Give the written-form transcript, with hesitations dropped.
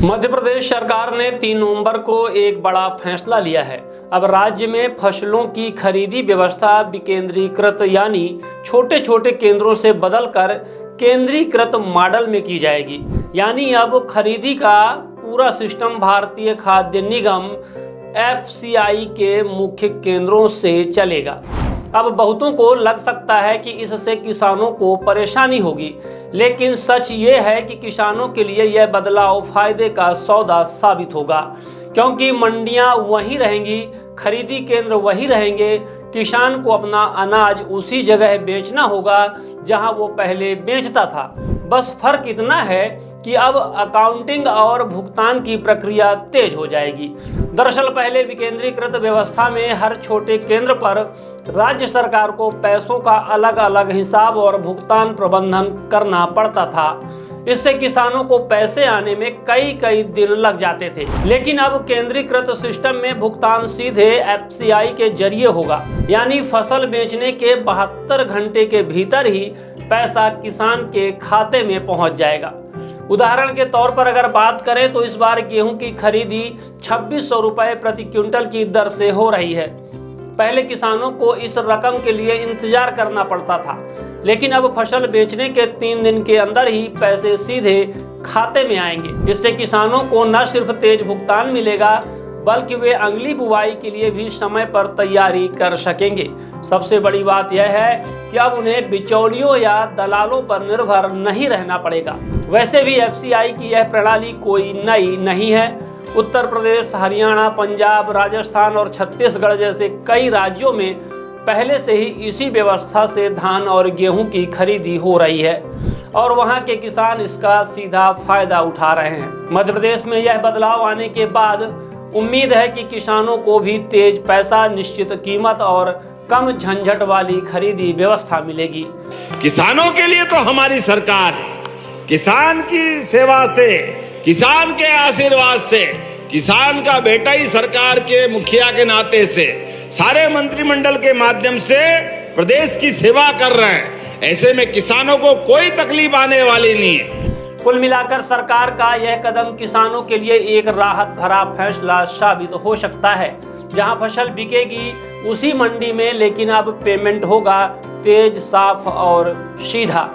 मध्य प्रदेश सरकार ने 3 नवंबर को एक बड़ा फैसला लिया है। अब राज्य में फसलों की खरीदी व्यवस्था विकेंद्रीकृत यानी छोटे छोटे केंद्रों से बदलकर केंद्रीकृत मॉडल में की जाएगी। यानी अब खरीदी का पूरा सिस्टम भारतीय खाद्य निगम FCI के मुख्य केंद्रों से चलेगा। अब बहुतों को लग सकता है कि इससे किसानों को परेशानी होगी, लेकिन सच ये है कि किसानों के लिए यह बदलाव फायदे का सौदा साबित होगा, क्योंकि मंडियां वहीं रहेंगी, खरीदी केंद्र वहीं रहेंगे। किसान को अपना अनाज उसी जगह बेचना होगा जहां वो पहले बेचता था। बस फर्क इतना है कि अब अकाउंटिंग और भुगतान की प्रक्रिया तेज हो जाएगी। दरअसल पहले विकेंद्रीकृत व्यवस्था में हर छोटे केंद्र पर राज्य सरकार को पैसों का अलग अलग हिसाब और भुगतान प्रबंधन करना पड़ता था। इससे किसानों को पैसे आने में कई दिन लग जाते थे। लेकिन अब केंद्रीकृत सिस्टम में भुगतान सीधे FCI के जरिए होगा, यानी फसल बेचने के 72 घंटे के भीतर ही पैसा किसान के खाते में पहुंच जाएगा। उदाहरण के तौर पर अगर बात करें तो इस बार गेहूं की खरीदी 2600 रुपए प्रति क्विंटल की दर से हो रही है। पहले किसानों को इस रकम के लिए इंतजार करना पड़ता था, लेकिन अब फसल बेचने के 3 दिन के अंदर ही पैसे सीधे खाते में आएंगे। इससे किसानों को न सिर्फ तेज भुगतान मिलेगा, बल्कि वे अगली बुआई के लिए भी समय पर तैयारी कर सकेंगे। सबसे बड़ी बात यह है कि अब उन्हें बिचौलियों या दलालों पर निर्भर नहीं रहना पड़ेगा। वैसे भी FCI की यह प्रणाली कोई नई नहीं है। उत्तर प्रदेश, हरियाणा, पंजाब, राजस्थान और छत्तीसगढ़ जैसे कई राज्यों में पहले से ही इसी व्यवस्था से धान और गेहूं की खरीदी हो रही है और वहां के किसान इसका सीधा फायदा उठा रहे हैं। मध्य प्रदेश में यह बदलाव आने के बाद उम्मीद है कि किसानों को भी तेज पैसा, निश्चित कीमत और कम झंझट वाली खरीदी व्यवस्था मिलेगी। किसानों के लिए तो हमारी सरकार है। किसान की सेवा से, किसान के आशीर्वाद से, किसान का बेटा ही सरकार के मुखिया के नाते से सारे मंत्रिमंडल के माध्यम से प्रदेश की सेवा कर रहे हैं। ऐसे में किसानों को कोई तकलीफ आने वाली नहीं है। कुल मिलाकर सरकार का यह कदम किसानों के लिए एक राहत भरा फैसला साबित हो सकता है। जहां फसल बिकेगी उसी मंडी में, लेकिन अब पेमेंट होगा तेज, साफ और सीधा।